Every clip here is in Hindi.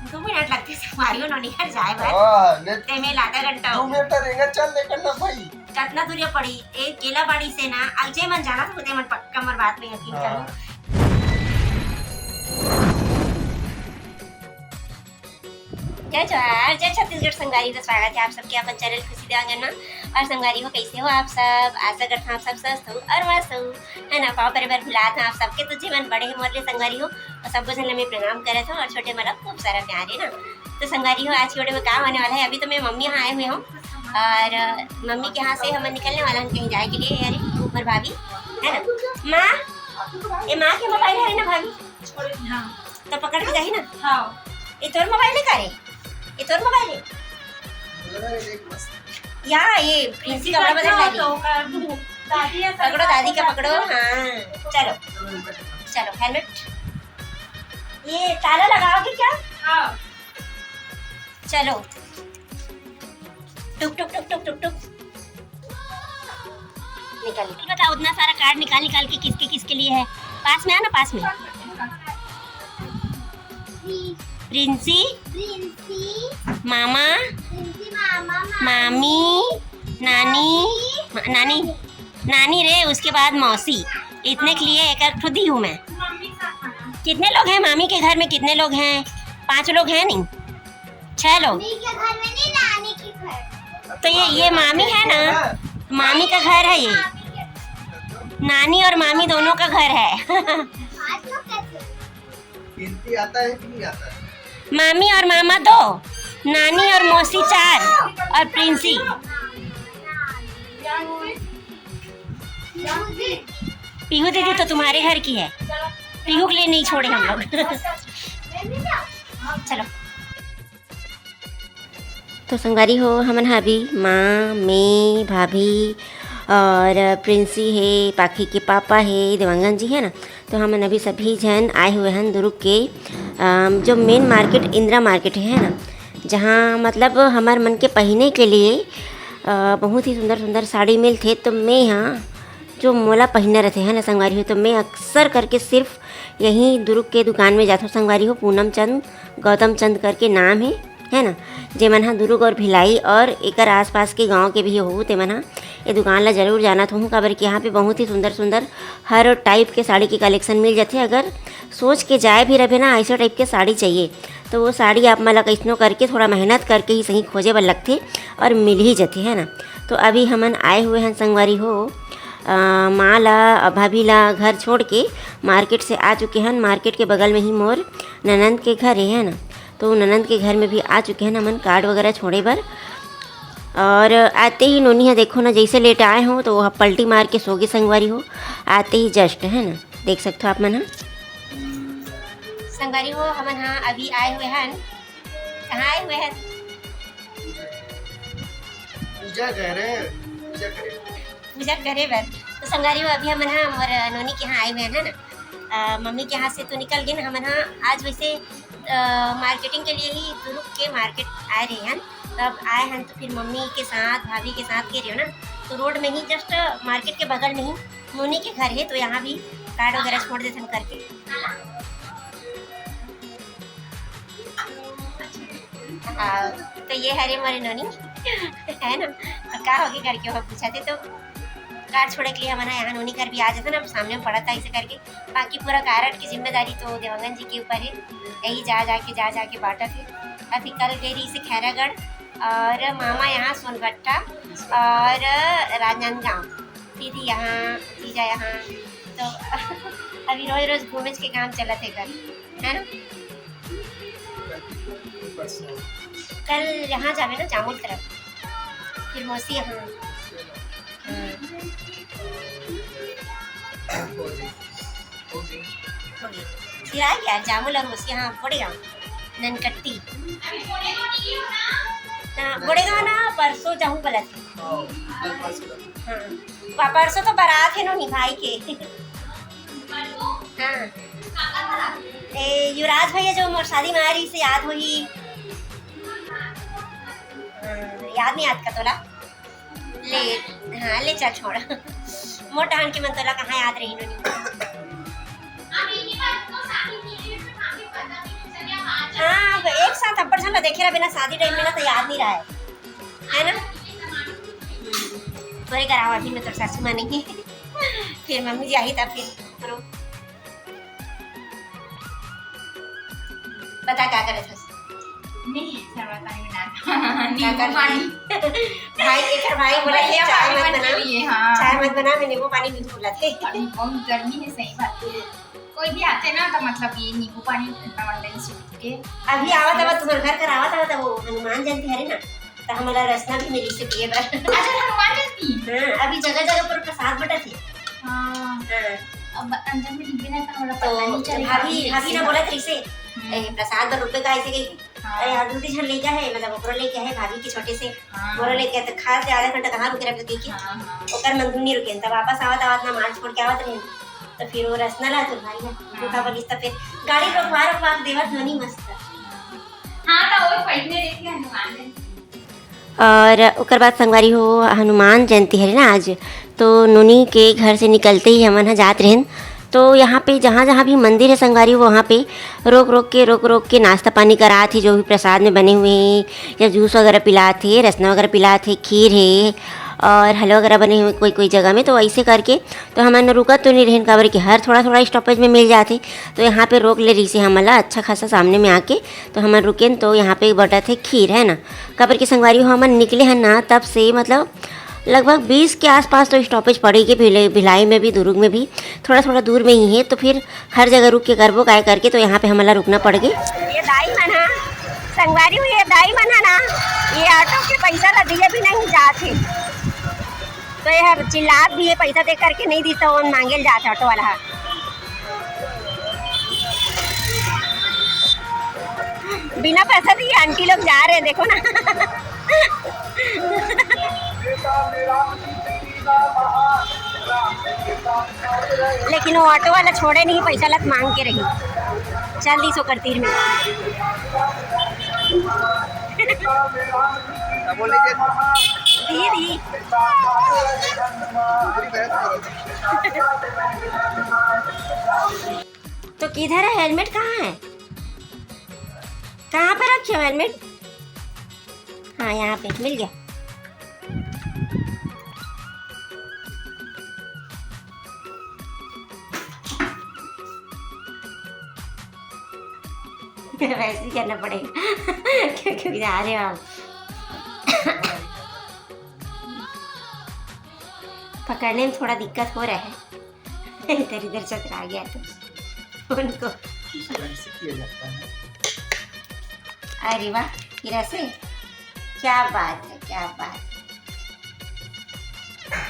2 मिनट लगते मारियो नो निकल जाए भाई हाँ ते में आधा घंटा 2 मिनट रहेगा चल लेकर ना भाई कितना दूर पड़ी एक केला बाड़ी से ना अलजे मन जाना तो ते मन पक्का मर बात में यकीन हाँ। करो। जय जवाहर जय छत्तीसगढ़ संगवारी का स्वागत है आप सबके अपन चैनल खुशी देवांगन में। और संगवारी हो कैसे हो आप सब, आशा करता हूँ आप सब स्वस्थ हो और मस्त हो, है ना। पाव परिवार भुलात हैं आप सबके तो जीवन बड़े ही मोरले संगवारी हो और सब जन में प्रणाम करे थे और छोटे मतलब खूब सारा प्यार है ना। तो संगवारी हो आज छोटे में काम होने वाला है। अभी तो मैं मम्मी यहाँ आए हुए हूँ और मम्मी के यहाँ से हम निकलने वाला हम कहीं जाए के लिए। अरे ऊपर भाभी है ना, माँ ये माँ के मोबाइल है ना भाभी, हाँ तो पकड़ के जाही ना। हाँ ये तोर मोबाइल है का रे, ये तोर मोबाइल है या ये प्रिंसी कपड़ा बदल डाली पकड़ो दादी का पकड़ो। हाँ चलो चलो हेलमेट ये ताला लगाओगे क्या? हाँ चलो टुक टुक टुक टुक टुक टुक निकाल बताओ उतना सारा कार्ड निकाल निकाल के किसके किसके लिए है। पास में आना पास में। प्रिंसी मामा मामी नानी नानी रे उसके बाद मौसी, इतने के लिए एक खुद ही हूँ मैं। कितने लोग हैं मामी के घर में, कितने लोग हैं? 5 लोग हैं नहीं 6 लोग। तो ये मामी है ना, मामी का घर है ये, नानी और मामी दोनों का घर है। आता है कि नहीं आता है? मामी और मामा 2, नानी और मौसी 4 और प्रिंसी। पीहू दीदी तो तुम्हारे घर की है, पीहू के लिए नहीं छोड़े हम लोग। चलो तो संगवारी हो हमन अभी माँ मैं भाभी और प्रिंसी है, पाखी के पापा है, देवांगन जी है ना। तो हमन अभी सभी जन आए हुए हैं दुर्ग के जो मेन मार्केट इंदिरा मार्केट है ना, जहाँ मतलब हमारे मन के पहनने के लिए बहुत ही सुंदर सुंदर साड़ी मिलते। तो मैं यहाँ जो मोला पहनने रहते हैं ना संगवारी हो, तो मैं अक्सर करके सिर्फ यहीं दुर्ग के दुकान में जाता हूँ संगवारी हो। पूनम चंद गौतम चंद करके नाम है ना। जे मन हा दुर्ग और भिलाई और एकर आसपास के गांव के भी हो ते मन हा ये दुकान ला जरूर जाना तो हूँ, काबर कि यहाँ पे बहुत ही सुंदर सुंदर हर टाइप के साड़ी की कलेक्शन मिल जाते। अगर सोच के जाए भी रहे ना ऐसे टाइप के साड़ी चाहिए तो वो साड़ी आप मला कैसनो करके थोड़ा मेहनत करके ही सही खोजे बर लगते और मिल ही जाते है ना। तो अभी हमन आए हुए हैं संगवारी हो माँ ला भाभी ला घर छोड़ के मार्केट से आ चुके हैं। मार्केट के बगल में ही मोर ननंद के घर है ना, तो ननंद के घर में भी आ चुके हैं हमन कार्ड वगैरह छोड़े बर। और आते ही नोनी है देखो ना, जैसे लेट आए हो तो वह पलटी मार के सोगे संगवारी हो, आते ही जस्ट है ना, देख सकते हो आप मन। संगवारी हो हमन हाँ अभी आए हुए हैं, कहाँ आए हुए हैं? पूजा करे बर। तो संगवारी हो अभी हमन हाँ और नोनी के यहाँ आए हुए हैं ना। मम्मी के यहाँ से तो निकल गए ना हमन हाँ। आज वैसे मार्केटिंग के लिए ही दुर्ग के मार्केट आए रहे हैं, तब आए हैं तो फिर मम्मी के साथ भाभी के साथ गए रहे हो ना। तो रोड में ही जस्ट मार्केट के बगल में ही नोनी के घर है, तो यहाँ भी कार्ड वगैरह छोड़ देते हम करके। तो ये हरे हमारे नोनी है ना। तो क्या होगी करके वो पूछा थे, तो कार्ड छोड़े के लिए हमारा यहाँ नोनी घर भी आ जाता ना, सामने में पड़ा था इसे करके। बाकी पूरा कार्ड की जिम्मेदारी तो देवांगन जी के ऊपर है, यही जा जाके बांटा थे। अभी कल गई रही से खैरागढ़ और मामा यहाँ सोनभट्टा और राजनांदगांव, दीदी यहाँ जीजा यहाँ। तो अभी रोज रोज घूमे के काम चला थे घर है ना। कल यहाँ जावे ना जामुल तरफ, फिर मौसी यहाँ। फिर आ गया जामुल और मौसी यहाँ बोड़ेगांव ननकट्टी बोड़ेगांव ना। परसों जाऊँ बोला थी। हाँ परसों तो बारात है नो भाई के। हाँ युवराज भैया जो मोर शादी में आ रही से याद हुई। याद नहीं याद का तोला ले। हाँ ले चल छोड़ मोटा हन के मन तोला कहाँ याद रही नोनी। हाँ एक तब पर ना देखे रहा बिना शादी टाइम में ना तो याद नहीं रहा है ना। तो एक करावा अभी मैं तो सासू मानेंगे फिर मम्मी जी आई तब फिर करो। बता क्या करे थे नहीं सर्वा पानी बना क्या कर भाई एक भाई बोला ये चाय मत बना हाँ चाय मत बना मैं नींबू पानी भी बोला थे। अभी बहुत गर्मी है, सही बात है। कोई भी आते ना तो मतलब ये नींबू पानी ठंडा वाला से के अभी आवा तब तुम्हारे घर कर आवा तब वो हनुमान जयंती है ना तो हमारा रसना भी मेरी से पिए बस। अच्छा हनुमान जयंती हाँ अभी जगह जगह पर प्रसाद बटा थे। हाँ हाँ अब अंदर में डिब्बे ना तो तो पता नहीं चलेगा। भाभी ने बोला थे इसे प्रसाद 10 रुपए का ऐसे गई अरे हाँ दूसरी छन लेके है मतलब ओकरो लेके है भाभी के छोटे से हाँ मोरो लेके तो खा के आधा घंटा कहाँ रुके रख देखी हाँ ओकर मंदू नहीं रुके तब वापस आवत आवत ना मार्च छोड़ के आवत रहे तो फिर वो रसना ला तो भाई ना दूसरा बगिस तो फिर गाड़ी रोकवा देवत धोनी मस्त। हाँ तो वो पढ़ने देती है हनुमान जयंती। और ओकर बाद संगवारी हो हनुमान जयंती है ना आज तो नूनी के घर से निकलते ही हमन जात रहें तो यहाँ पे जहाँ जहाँ भी मंदिर है संगवारी वहाँ पे रोक रोक के नाश्ता पानी करा थे जो भी प्रसाद में बने हुए हैं या जूस वगैरह पिला थे रसना वगैरह पिला थे खीर है और हलवा वगैरह बने हुए कोई कोई जगह में तो ऐसे करके तो हमने रुका तो नहीं रहन काबर कि हर थोड़ा थोड़ा स्टॉपेज में मिल जाते तो यहाँ पे रोक ले रही से हमला अच्छा खासा सामने में आके तो हम रुके तो यहाँ पे बटा थे खीर है ना काबर की संगवारी हो हम निकले हैं ना तब से मतलब लगभग 20 के आसपास तो स्टॉपेज पड़ेगी भिलाई में भी दुर्ग में भी थोड़ा थोड़ा दूर में ही है तो फिर हर जगह रुक के करबो काय करके तो यहाँ पे हमारा रुकना पड़ गया। ये दाई मना संगवारी हुई ये दाई मना ना ये ऑटो के पैसा ला दिए भी नहीं जाते तो ये चिल्लात भी है पैसा दे करके नहीं दी तो मांगे जाते ऑटो वाला बिना पैसा दिए आंटी लोग जा रहे हैं देखो ना। लेकिन वो ऑटो वाला छोड़े नहीं पैसा लत मांग के रही चल दी सो करतीर में दी तो किधर है हेलमेट कहाँ है कहाँ पे रखे हो हेलमेट हाँ यहाँ पे मिल गया। वैसे ही करना पड़ेगा क्योंकि जा रहे हो आप पकड़ने में थोड़ा दिक्कत हो रहा है इधर इधर चतरा गया तो उनको किया जाता है। अरे वाह हीरा से क्या बात है क्या बात है।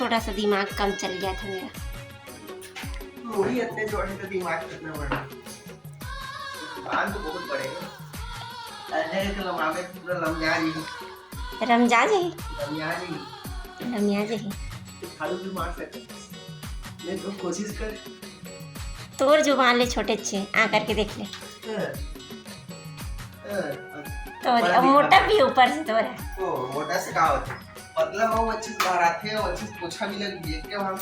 थोड़ा सा दिमाग कम चल गया था मेरा मूवी इतने जोड़े तो दिमाग कितना बड़ा बाल तो बहुत बड़े हैं। अरे तो लमावे पूरा लमजा जी रमजा जी लमजा जी लमिया जी खालू भी मार सकते नहीं तो कोशिश कर तोर जुबान ले छोटे अच्छे आ करके देख ले तो अब मोटा भी ऊपर से तो है ओ मोटा से का होता मतलब वो अच्छे से बाहर आते हैं अच्छे से पोछा भी लग देख के वहां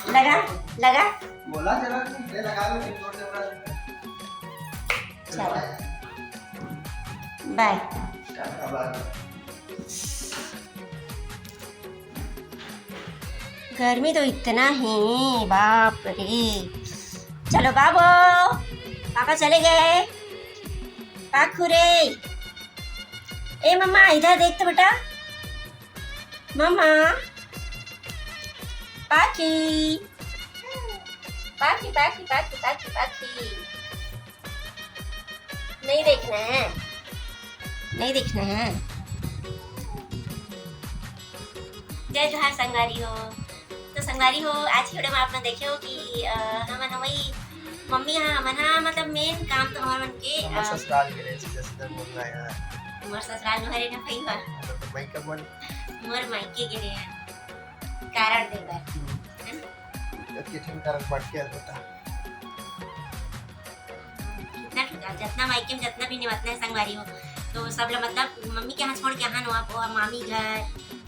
लगा बोला जरा नहीं लगा लो एक जोर से चलो बाय। गर्मी तो इतना ही बाप रे। चलो बाबू पापा चले गए पाखू रे ए मम्मा इधर देख तो बेटा मम्मा पाखी पाखी पाखी पाखी पाखी पाखी नहीं देखना है नहीं देखना है। जय जोहार संगवारी हो तो संगवारी हो आज की वीडियो में आपने देखे हो कि हमन वही मम्मी हाँ हमन हाँ मतलब मेन काम तो हमारे मन के ससुराल के लिए जैसे बोल रहा है मोर ससुराल में हरे ना भईवा तो भाई का मन मोर मायके गिरे हैं कारण दे बार किचन का बढ़ के होता कितना ठुका जितना मायके में जितना भी निवतना है संगवारी हो तो सब लोग मतलब मम्मी के यहाँ छोड़ के यहाँ नो मामी घर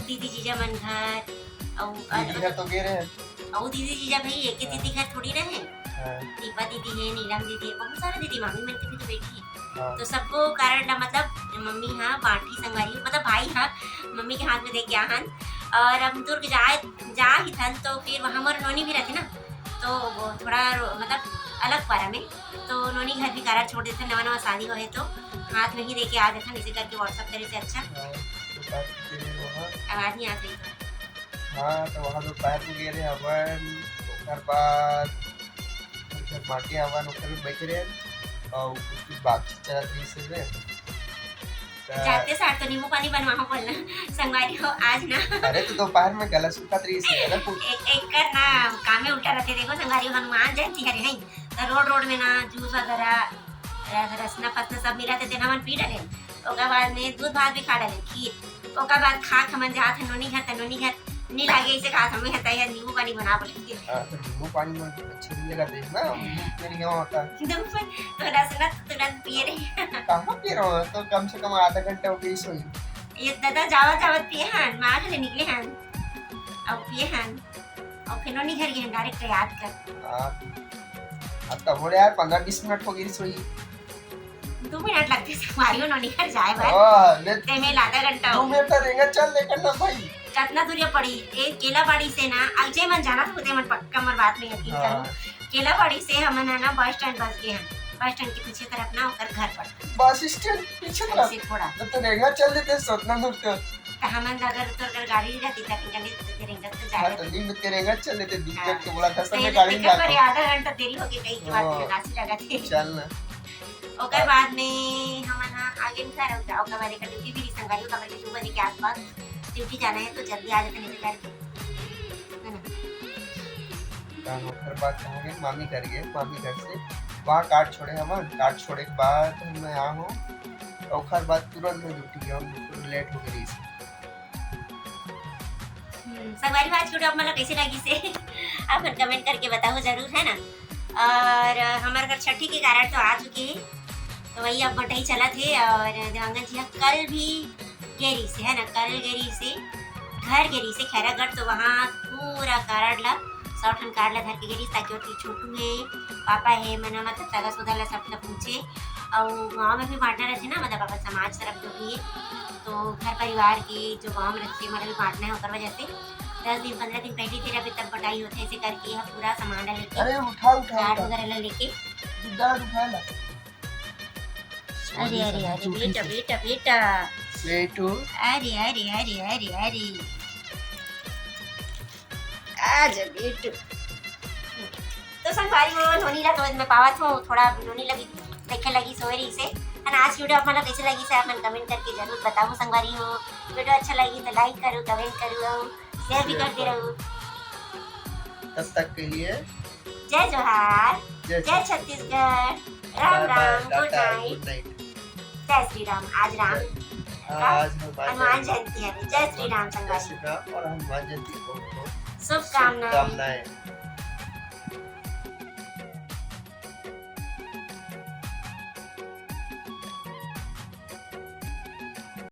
दीदी जीजा मन घर दीदी घर तो गे रहे हैं और दीदी जीजा भाई एक दीदी घर थोड़ी रहे हाँ, दीपा दीदी है, नीलम दीदी है, बहुत सारे दीदी मामी मन के भी तो बेटी है। हाँ, तो सबको कारण ला मतलब मम्मी हाँ बाटी संगवारी मतलब भाई हाँ मम्मी के हाथ में दे के आहन। और हम दुर्ग जा ही थन तो फिर वहाँ हमारे नोनी भी रहती ना, तो वो थोड़ा मतलब अलग पारा में, तो नोनी घर भी कारा छोड़ देते, नवा नवा शादी हो है तो हाथ में ही दे के आ देते, इसी करके व्हाट्सअप करे से अच्छा हाँ, तो बात करें वहाँ। आवाज़ नहीं आ रही तो। हाँ, तो वहाँ दोपहर में गए रहे हवन, ओकर बाद उधर माटी हवन ओकर में बैठ रहे और कुछ बातचीत चलत रही से जाते साथ तो नींबू पानी बनवाओ बोलना संगवारी हो आज ना। अरे तो दोपहर में गला सूखत रही से है ना एक कर ना काम में उल्टा रहते, देखो संगवारी हनुमान जयंती हरे हैं तो रोड में ना जूस वगैरह रसना पत्ता सब मिला थे तेना मन पी डाले, ओकर बाद में दूध भात भी खा डाले, खीर, ओकर बाद खा हमन जात है नोनी घर नहीं लागे इसे खा हमें कहता है नींबू पानी बना बोले। हाँ, तो नींबू पानी में अच्छा नहीं लगा देखना मेरे यहाँ होता है तो रसना तुरंत पिए रहे कहाँ पी रहा हूँ तो कम से कम आधा घंटा हो गई सोई। ये दादा जावत पिए हन माँ के निकले हन अब पिए हन और फिर नोनी घर गए डायरेक्ट याद कर। हाँ, अब तब बोले यार 15-20 मिनट हो गई सोई। 2 मिनट लगते मारियो नोनी घर जाए बार ते में आधा घंटा 2 मिनट रहेगा चल लेकर ना भाई कितना दूरिया पड़ी एक केलाबाड़ी से ना अजय मन जाना तो मन पक्का मन बात में यकीन हाँ। करूं केलाबाड़ी से हमन ना बस स्टैंड बस गए हैं, बस स्टैंड के पीछे तरफ ना होकर घर पर बस स्टैंड पीछे तरफ ऐसे थोड़ा तो रेंगा चल देते सोतना दूर तो तो हमन अगर तो गाड़ी रहती तक निकलने तो हाँ जाए तो दिन में तेरेगा चल लेते दूर हाँ। तक के बोला था सब में तेरे गाड़ी देखा में पर जाता आधा घंटा देरी हो गई कहीं की बात में गासी लगा थे। चल ना ओकर बाद में हमन आगे निकल रहे जाओ का वाले का ड्यूटी भी संगारी का बजे 2 बजे के आसपास ड्यूटी जाना है तो जल्दी आ जाते नहीं करके है ना। काम ओकर बाद कहाँ गए मामी घर से वहाँ कार्ड छोड़े हम कार्ड छोड़े के बाद मैं यहाँ हूँ ओकर बाद तुरंत मैं ड्यूटी गया हूँ लेट हो गई से संगवारी बात वीडियो आप मतलब कैसी लगी से आप कमेंट करके बताओ जरूर है ना। और हमारे घर छठी के कारण तो आ चुके हैं तो वही अब बटाई चला थे और देवांगन जी कल भी गेरी से है ना कल गेरी से घर गेरी से खैरागढ़ तो वहाँ पूरा कार्ड ला 100 ठन कार्ड ला घर के गेरी ताकि उसकी छोटू है पापा है मना मतलब दादा सोदा ला सब पूछे और गाँव में भी बांटना रहते ना मतलब अपन समाज तरफ जो भी है तो घर परिवार के जो गाँव में रहते मतलब भी बांटना है होकर वजह से 10 दिन 15 दिन पहले तेरा भी तब बटाई होते ऐसे करके यह पूरा सामान लेके अरे उठा कार्ड वगैरह लेके उठा ला अरे अरे अरे बेटा बेटा बेटा बेटू अरे अरे अरे अरे अरे आज बेटू तो संगवारी वो नोनी ला तो मैं पावत हूँ थोड़ा नोनी लगी देखे लगी सोएरी से और आज वीडियो आप मतलब कैसे लगी से आप मन कमेंट करके जरूर बताओ संगवारी हो। वीडियो अच्छा लगी तो लाइक करो कमेंट करो शेयर भी करते रहो। तब तक के लिए जय जोहार जय छत्तीसगढ़ राम राम गुड नाइट जय श्री राम। आज राम आज हनुमान जयंती है जय श्री राम संगवारी और हनुमान जयंती को शुभकामनाएं। शुभकामनाएं।